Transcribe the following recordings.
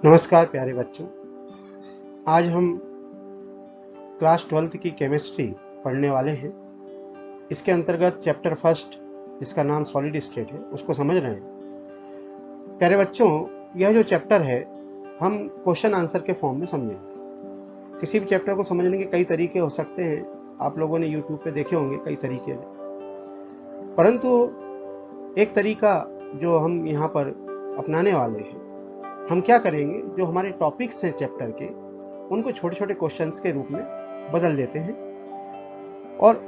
नमस्कार प्यारे बच्चों। आज हम क्लास 12th की केमिस्ट्री पढ़ने वाले हैं। इसके अंतर्गत चैप्टर फर्स्ट, जिसका नाम सॉलिड स्टेट है, उसको समझ रहे हैं। प्यारे बच्चों, यह जो चैप्टर है हम क्वेश्चन आंसर के फॉर्म में समझेंगे। किसी भी चैप्टर को समझने के कई तरीके हो सकते हैं। आप लोगों ने यूट्यूब पे देखे होंगे कई तरीके हैं, परंतु एक तरीका जो हम यहाँ पर अपनाने वाले हैं, हम क्या करेंगे, जो हमारे टॉपिक्स हैं चैप्टर के, उनको छोटे छोटे क्वेश्चंस के रूप में बदल देते हैं और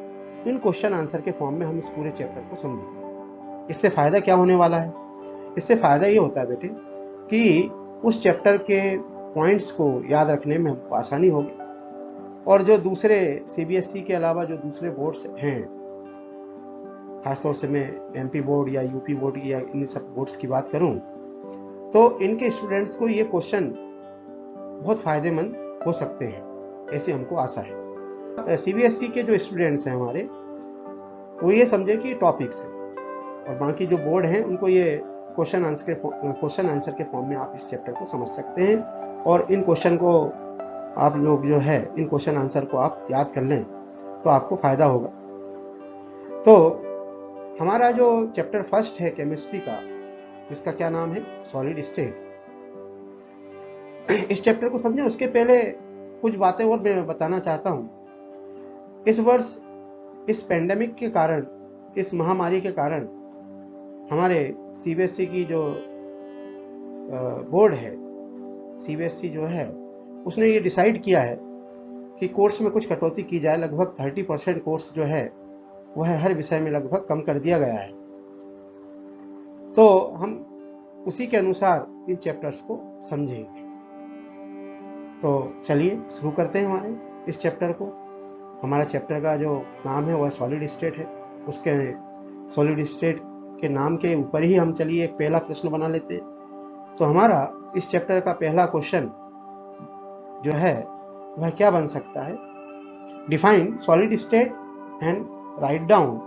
इन क्वेश्चन आंसर के फॉर्म में हम इस पूरे चैप्टर को समझेंगे। इससे फायदा क्या होने वाला है? इससे फायदा ये होता है बेटे कि उस चैप्टर के पॉइंट्स को याद रखने में हमको आसानी होगी। और जो दूसरे सीबीएसई के अलावा जो दूसरे बोर्ड्स हैं, खासतौर से मैं एमपी बोर्ड या यूपी बोर्ड या इन सब बोर्ड्स की बात करूं, तो इनके स्टूडेंट्स को ये क्वेश्चन बहुत फायदेमंद हो सकते हैं, ऐसी हमको आशा है। सीबीएसई के जो स्टूडेंट्स हैं हमारे, वो ये समझे कि टॉपिक्स है, और बाकी जो बोर्ड हैं उनको ये क्वेश्चन आंसर के फॉर्म में आप इस चैप्टर को समझ सकते हैं। और इन क्वेश्चन को आप लोग जो है, इन क्वेश्चन आंसर को आप याद कर लें तो आपको फायदा होगा। तो हमारा जो चैप्टर फर्स्ट है केमिस्ट्री का, जिसका क्या नाम है, सॉलिड स्टेट, इस चैप्टर को समझें उसके पहले कुछ बातें और मैं बताना चाहता हूं। इस वर्ष इस पेंडेमिक के कारण, इस महामारी के कारण, हमारे सीबीएसई की जो बोर्ड है, सीबीएसई जो है, उसने ये डिसाइड किया है कि कोर्स में कुछ कटौती की जाए। लगभग 30% कोर्स जो है वह हर विषय में लगभग कम कर दिया गया है। तो हम उसी के अनुसार इन चैप्टर्स को समझेंगे। तो चलिए शुरू करते हैं हमारे इस चैप्टर को। हमारा चैप्टर का जो नाम है वह सॉलिड स्टेट है। उसके सॉलिड स्टेट के नाम के ऊपर ही हम चलिए एक पहला प्रश्न बना लेते हैं। तो हमारा इस चैप्टर का पहला क्वेश्चन जो है वह क्या बन सकता है? Define solid state and write down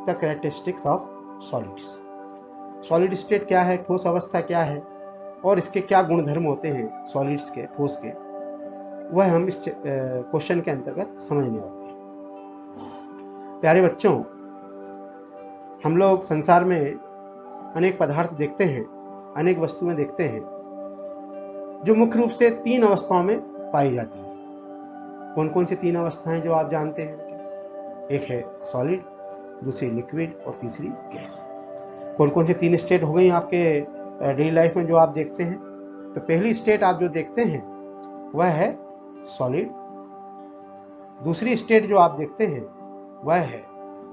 the characteristics of solids. Solid state क्या है, ठोस अवस्था क्या है, और इसके क्या गुणधर्म होते हैं सॉलिड्स के, ठोस के, वह हम इस क्वेश्चन के अंतर्गत समझने वाले हैं। प्यारे बच्चों, हम लोग संसार में अनेक पदार्थ देखते हैं, अनेक वस्तुएं देखते हैं, जो मुख्य रूप से 3 अवस्थाओं में पाई जाती है। कौन कौन सी 3 अवस्थाएं जो आप जानते हैं? एक है सॉलिड, दूसरी लिक्विड और तीसरी गैस। कौन कौन सी 3 स्टेट हो गई आपके डेली लाइफ में जो आप देखते हैं? तो पहली स्टेट आप जो देखते हैं वह है सॉलिड, दूसरी स्टेट जो आप देखते हैं वह है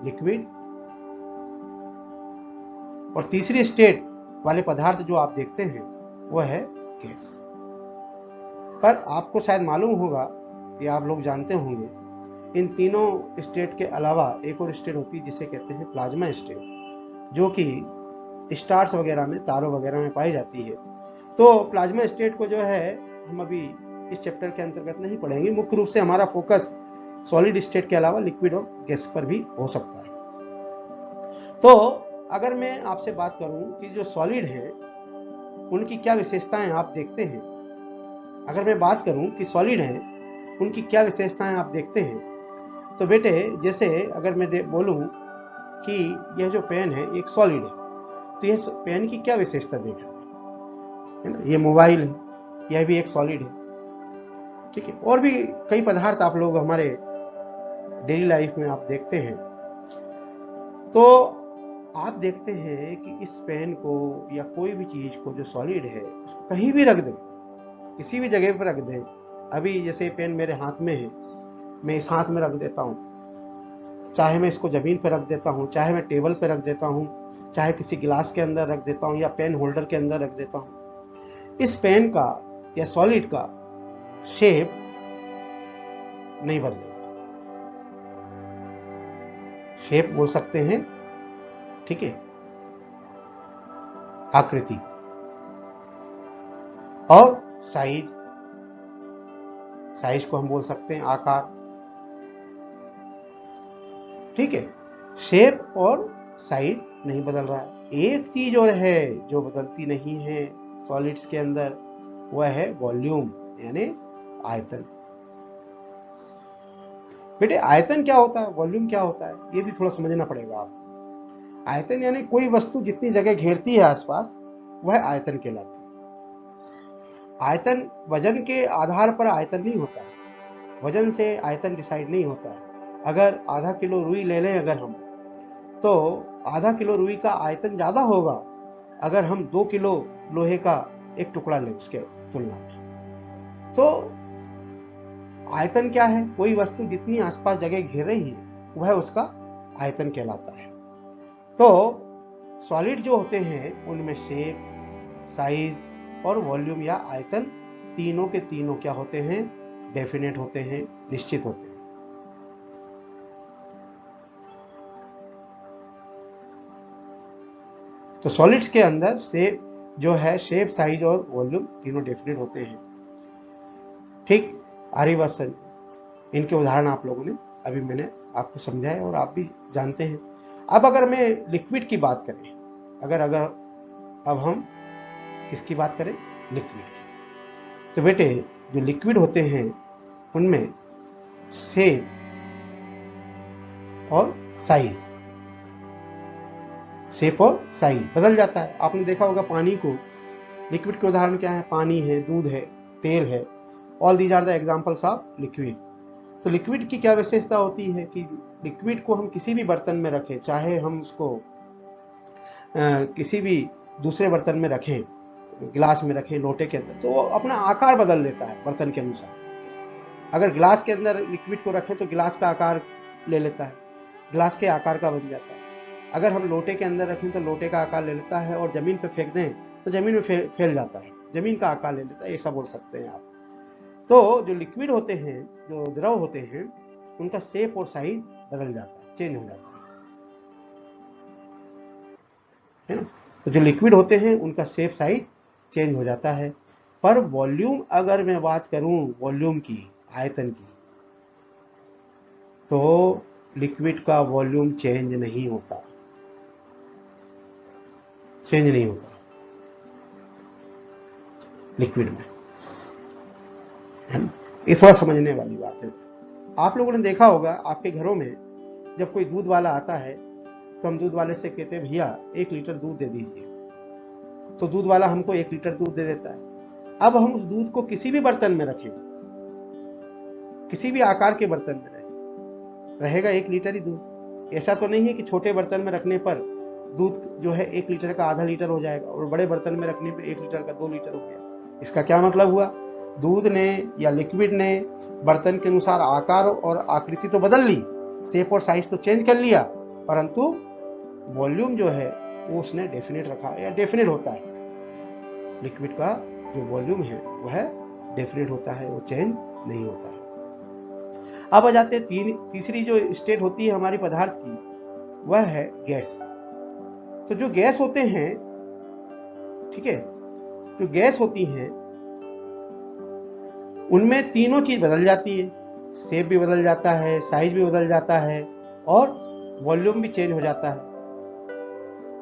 लिक्विड, और तीसरी स्टेट वाले पदार्थ जो आप देखते हैं वह है गैस। पर आपको शायद मालूम होगा या आप लोग जानते होंगे, इन तीनों स्टेट के अलावा एक और स्टेट होती है जिसे कहते हैं प्लाज्मा स्टेट, जो कि स्टार्स वगैरह में, तारों वगैरह में पाई जाती है। तो प्लाज्मा स्टेट को जो है हम अभी इस चैप्टर के अंतर्गत नहीं पढ़ेंगे। मुख्य रूप से हमारा फोकस सॉलिड स्टेट के अलावा लिक्विड और गैस पर भी हो सकता है। तो अगर मैं आपसे बात करूं कि जो सॉलिड है उनकी क्या विशेषताएं आप देखते हैं, अगर मैं बात करूं कि सॉलिड है उनकी क्या विशेषताएं आप देखते हैं, तो बेटे जैसे अगर मैं बोलूं कि यह जो पेन है एक सॉलिड है, तो यह पेन की क्या विशेषता देख रहा है ना? ये मोबाइल है, यह भी एक सॉलिड है, ठीक है। और भी कई पदार्थ आप लोग हमारे डेली लाइफ में आप देखते हैं। तो आप देखते हैं कि इस पेन को या कोई भी चीज को जो सॉलिड है उसको कहीं भी रख दें, किसी भी जगह पर रख दें। अभी जैसे पेन मेरे हाथ में है, मैं इस हाथ में रख देता हूं, चाहे मैं इसको जमीन पर रख देता हूं, चाहे मैं टेबल पर रख देता हूं, चाहे किसी गिलास के अंदर रख देता हूं या पेन होल्डर के अंदर रख देता हूं, इस पेन का या सॉलिड का शेप नहीं बदलेगा। शेप बोल सकते हैं, ठीक है, आकृति, और साइज, साइज को हम बोल सकते हैं आकार, ठीक है। शेप और साइज नहीं बदल रहा है। एक चीज और है जो बदलती नहीं है सॉलिड्स के अंदर, वह है वॉल्यूम यानी आयतन। बेटे आयतन क्या होता है, वॉल्यूम क्या होता है, ये भी थोड़ा समझना पड़ेगा आप। आयतन यानी कोई वस्तु जितनी जगह घेरती है आसपास, वह आयतन कहलाती है। आयतन वजन के आधार पर आयतन नहीं होता है, वजन से आयतन डिसाइड नहीं होता है। अगर आधा किलो रुई ले लें अगर हम, तो आधा किलो रुई का आयतन ज्यादा होगा अगर हम 2 किलो लोहे का एक टुकड़ा लें उसके तुलना में। तो आयतन क्या है, कोई वस्तु जितनी आसपास जगह घेर रही है वह उसका आयतन कहलाता है। तो सॉलिड जो होते हैं उनमें शेप, साइज और वॉल्यूम या आयतन तीनों के तीनों क्या होते हैं, डेफिनेट होते हैं, निश्चित होते हैं। तो सॉलिड्स के अंदर शेप जो है, शेप, साइज और वॉल्यूम तीनों डेफिनेट होते हैं। ठीक, आर्यभट्ट, इनके उदाहरण आप लोगों ने अभी मैंने आपको समझाया और आप भी जानते हैं। अब अगर मैं लिक्विड की बात करें, अगर अब हम किसकी बात करें, लिक्विड की, तो बेटे जो लिक्विड होते हैं उनमें शेप और साइज, शेप और साइज बदल जाता है। आपने देखा होगा पानी को, लिक्विड के उदाहरण क्या है, पानी है, दूध है, तेल है, all these are the examples of liquid. तो लिक्विड की क्या विशेषता होती है कि लिक्विड को हम किसी भी बर्तन में रखें, चाहे हम उसको किसी भी दूसरे बर्तन में रखें, गिलास में रखें, लोटे के अंदर, तो वो अपना आकार बदल लेता है बर्तन के अनुसार। अगर गिलास के अंदर लिक्विड को रखें तो गिलास का आकार ले लेता है, गिलास के आकार का बन जाता है। अगर हम लोटे के अंदर रखें तो लोटे का आकार ले लेता है, और जमीन पर फेंक दें तो जमीन में फैल जाता है, जमीन का आकार ले लेता है, ऐसा बोल सकते हैं आप। तो जो लिक्विड होते हैं, जो द्रव होते हैं, उनका शेप और साइज बदल जाता है, चेंज हो जाता है ना। तो जो लिक्विड होते हैं उनका शेप, साइज चेंज हो जाता है। पर वॉल्यूम, अगर मैं बात करूं वॉल्यूम की, आयतन की, तो लिक्विड का वॉल्यूम चेंज नहीं होता, चेंज नहीं होता लिक्विड में, है ना। ये थोड़ा समझने वाली बात है। आप लोगों ने देखा होगा आपके घरों में जब कोई दूध वाला आता है तो हम दूध वाले से कहते हैं भैया 1 लीटर दूध दे दीजिए, तो दूध वाला हमको 1 लीटर दूध दे देता है। अब हम उस दूध को किसी भी बर्तन में रखें, किसी भी आकार के बर्तन में रहेगा 1 लीटर ही दूध। ऐसा तो नहीं है कि छोटे बर्तन में रखने पर दूध जो है 1 लीटर का आधा लीटर हो जाएगा और बड़े बर्तन में रखने पर 1 लीटर का 2 लीटर हो गया। इसका क्या मतलब हुआ, दूध ने या लिक्विड ने बर्तन के अनुसार आकार और आकृति तो बदल ली, शेप और साइज तो चेंज कर लिया, परंतु वॉल्यूम जो है वो उसने डेफिनेट रखा, या डेफिनेट होता है। लिक्विड का जो वॉल्यूम है वह डेफिनेट होता है, वो चेंज नहीं होता है। अब आ जाते हैं तीसरी जो स्टेट होती है हमारी पदार्थ की, वह है गैस। तो जो गैस होते हैं, ठीक है, जो गैस होती हैं उनमें तीनों चीज बदल जाती है, शेप भी बदल जाता है, साइज भी बदल जाता है और वॉल्यूम भी चेंज हो जाता है।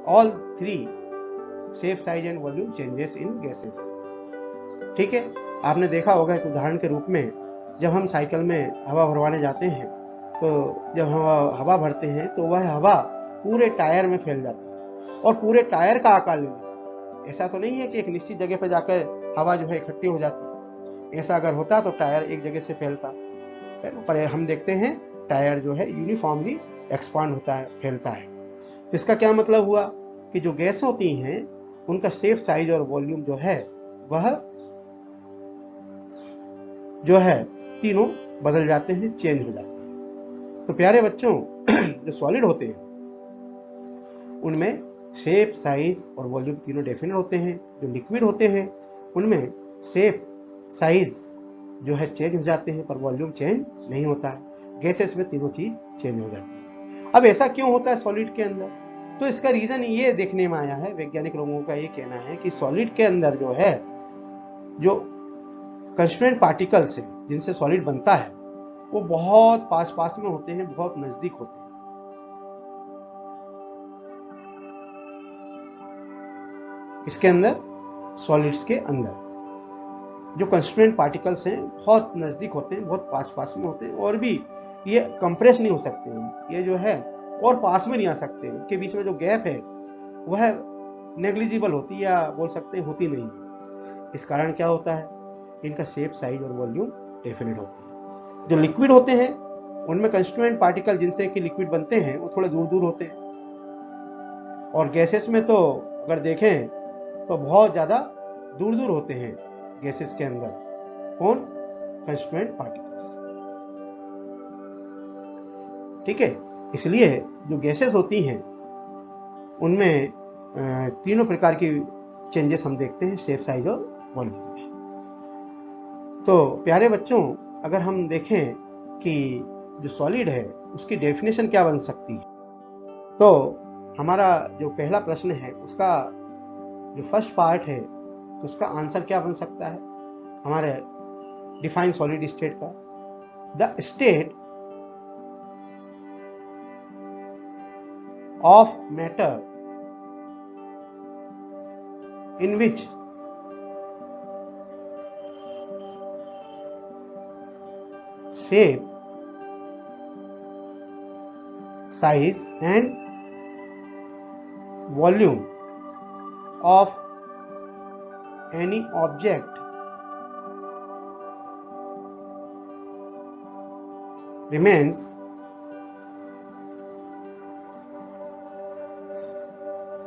All 3 shape, size and volume changes in gases. ठीक है, आपने देखा होगा एक उदाहरण के रूप में, जब हम साइकिल में हवा भरवाने जाते हैं तो जब हम हवा भरते हैं तो वह हवा पूरे टायर में फैल जाती है और पूरे टायर का आकार ले लेती है। ऐसा तो नहीं है कि एक निश्चित जगह पर जाकर हवा जो है इकट्ठी हो जाती है, ऐसा अगर होता तो टायर एक जगह से फैलता, पर हम देखते हैं टायर जो है यूनिफॉर्मली एक्सपांड होता है, फैलता है। इसका क्या मतलब हुआ कि जो गैस होती हैं उनका शेप, साइज और वॉल्यूम जो है वह जो है तीनों बदल जाते हैं, चेंज हो जाते हैं। तो प्यारे बच्चों, जो सॉलिड होते हैं उनमें शेप, साइज और वॉल्यूम तीनों डेफिनेट होते हैं। जो लिक्विड होते हैं उनमें शेप, साइज जो है चेंज हो जाते हैं, पर वॉल्यूम चेंज नहीं होता है। गैसेस में तीनों चीज चेंज हो जाती है। अब ऐसा क्यों होता है सॉलिड के अंदर, तो इसका रीजन ये देखने में आया है, वैज्ञानिक लोगों का ये कहना है कि सॉलिड के अंदर जो है, जो कंस्टिट्यूएंट पार्टिकल्स हैं जिनसे सॉलिड बनता है वो बहुत पास पास में होते हैं, बहुत नजदीक होते हैं। इसके अंदर, सॉलिड्स के अंदर जो कंस्टिट्यूएंट पार्टिकल्स हैं बहुत नज़दीक होते हैं, बहुत पास पास में होते हैं, और भी ये कंप्रेस नहीं हो सकते हैं, ये जो है और पास में नहीं आ सकते, इनके बीच में जो गैप है वह नेग्लिजिबल होती है, या बोल सकते हैं होती नहीं है। इस कारण क्या होता है, इनका शेप, साइज और वॉल्यूम डेफिनेट होती है। जो लिक्विड होते हैं उनमें कंस्टिट्यूएंट पार्टिकल जिनसे कि लिक्विड बनते हैं वो थोड़े दूर दूर होते हैं, और गैसेस में तो अगर देखें तो बहुत ज़्यादा दूर दूर होते हैं गैसेस के अंदर कौन, कंस्टिट्यूएंट पार्टिकल्स। ठीक है, इसलिए जो गैसेस होती हैं उनमें तीनों प्रकार की चेंजेस हम देखते हैं शेप, साइज और वॉल्यूम में। तो प्यारे बच्चों, अगर हम देखें कि जो सॉलिड है उसकी डेफिनेशन क्या बन सकती है, तो हमारा जो पहला प्रश्न है उसका जो फर्स्ट पार्ट है तो उसका आंसर क्या बन सकता है हमारे डिफाइन सॉलिड स्टेट का, the state of matter in which shape, size and volume of any object remains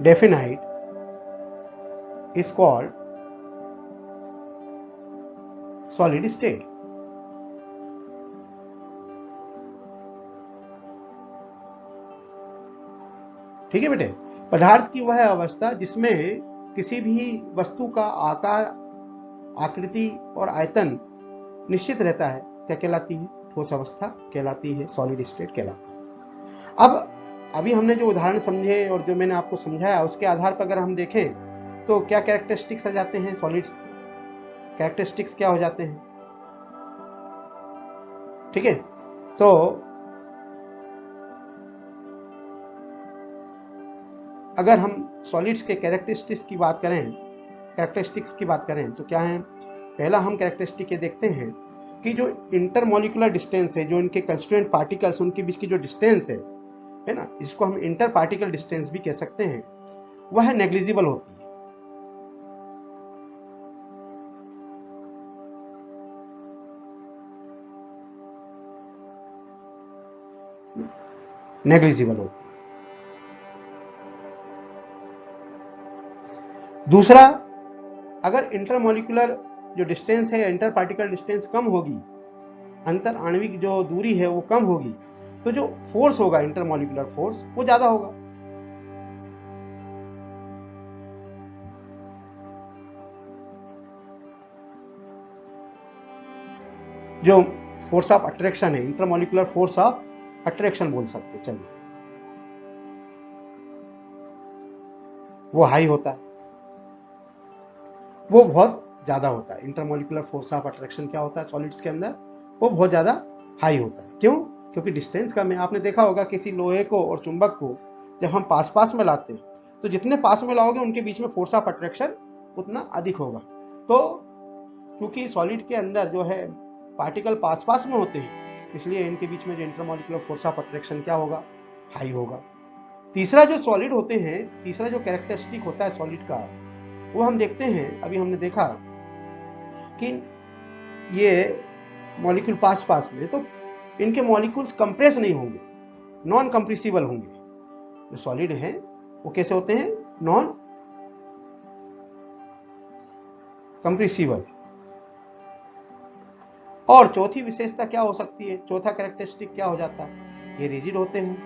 definite is called solid state. ठीक है बेटे, पदार्थ की वह अवस्था जिसमें किसी भी वस्तु का आकार, आकृति और आयतन निश्चित रहता है, क्या कहलाती है, ठोस अवस्था कहलाती है, सॉलिड स्टेट कहलाता है। अब अभी हमने जो उदाहरण समझे और जो मैंने आपको समझाया उसके आधार पर अगर हम देखें तो क्या कैरेक्टरिस्टिक्स आ जाते हैं, सॉलिड्स कैरेक्टरिस्टिक्स क्या हो जाते हैं। ठीक है, तो अगर हम सॉलिड्स के कैरेक्टरिस्टिक्स की बात करें तो क्या है, पहला हम कैरेक्टरिस्टिक ये देखते हैं कि जो इंटरमॉलिक्यूलर डिस्टेंस है, जो इनके कंस्टिट्यूएंट पार्टिकल्स उनके बीच की जो डिस्टेंस है ना, इसको हम इंटर पार्टिकल डिस्टेंस भी कह सकते हैं, वह नेग्लिजिबल होती है। नेग्लिजिबल होती है। दूसरा, अगर इंटरमॉलिक्यूलर जो डिस्टेंस है, इंटर पार्टिकल डिस्टेंस कम होगी, अंतर आणविक जो दूरी है वो कम होगी, तो जो फोर्स होगा, इंटरमॉलिक्यूलर फोर्स, वो ज्यादा होगा। जो फोर्स ऑफ अट्रैक्शन है, इंटरमॉलिक्यूलर फोर्स ऑफ अट्रैक्शन बोल सकते, चलिए, वो हाई होता है, वो बहुत ज्यादा होता है। इंटरमॉलिक्यूलर फोर्स ऑफ अट्रैक्शन क्या होता है सॉलिड्स के अंदर, वो बहुत ज्यादा हाई होता है। क्यों? क्योंकि डिस्टेंस कम है। आपने देखा होगा किसी लोहे को और चुंबक को जब हम पास पास में लाते हैं तो जितने पास में लाओगे उनके बीच में फोर्स ऑफ अट्रैक्शन उतना अधिक होगा। तो क्योंकि सॉलिड के अंदर जो है पार्टिकल पास पास में होते हैं, इसलिए इनके बीच में जो इंटरमॉलिक्यूलर फोर्स ऑफ अट्रैक्शन क्या होगा, हाई होगा। तीसरा जो सॉलिड होते हैं, तीसरा जो कैरेक्टरिस्टिक होता है सॉलिड का, वो हम देखते हैं, अभी हमने देखा कि ये मॉलिक्यूल पास पास में, तो इनके मॉलिक्यूल्स कंप्रेस नहीं होंगे, नॉन कंप्रेसिबल होंगे। जो सॉलिड हैं वो कैसे होते हैं, नॉन कंप्रेसिबल। और चौथी विशेषता क्या हो सकती है, चौथा कैरेक्टरिस्टिक क्या हो जाता है, ये रिजिड होते हैं।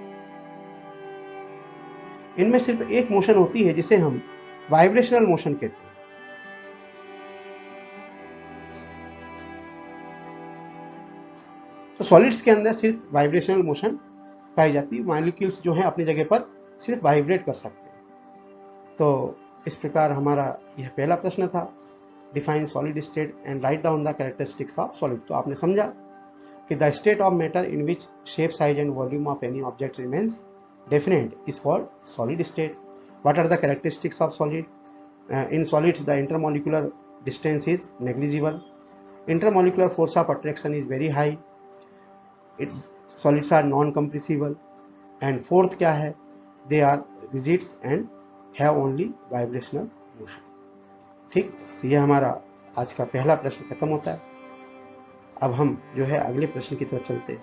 इनमें सिर्फ एक मोशन होती है जिसे हम वाइब्रेशनल मोशन कहते हैं। तो सॉलिड्स के अंदर सिर्फ वाइब्रेशनल मोशन पाई जाती है, मॉलिक्यूल्स जो हैं अपनी जगह पर सिर्फ वाइब्रेट कर सकते हैं। तो इस प्रकार हमारा यह पहला प्रश्न था, define solid state and write down the characteristics of solid. तो आपने समझा कि the state of matter in which shape, size and volume of any object remains definite is called solid state. What are the characteristics of solid? In solids, the intermolecular distance is negligible. Intermolecular force of attraction is very high, solids are non compressible, and fourth क्या है, they are rigids and have only vibrational motion. ठीक, तो ये हमारा आज का पहला प्रश्न खत्म होता है। अब हम जो है अगले प्रश्न की तरफ चलते हैं।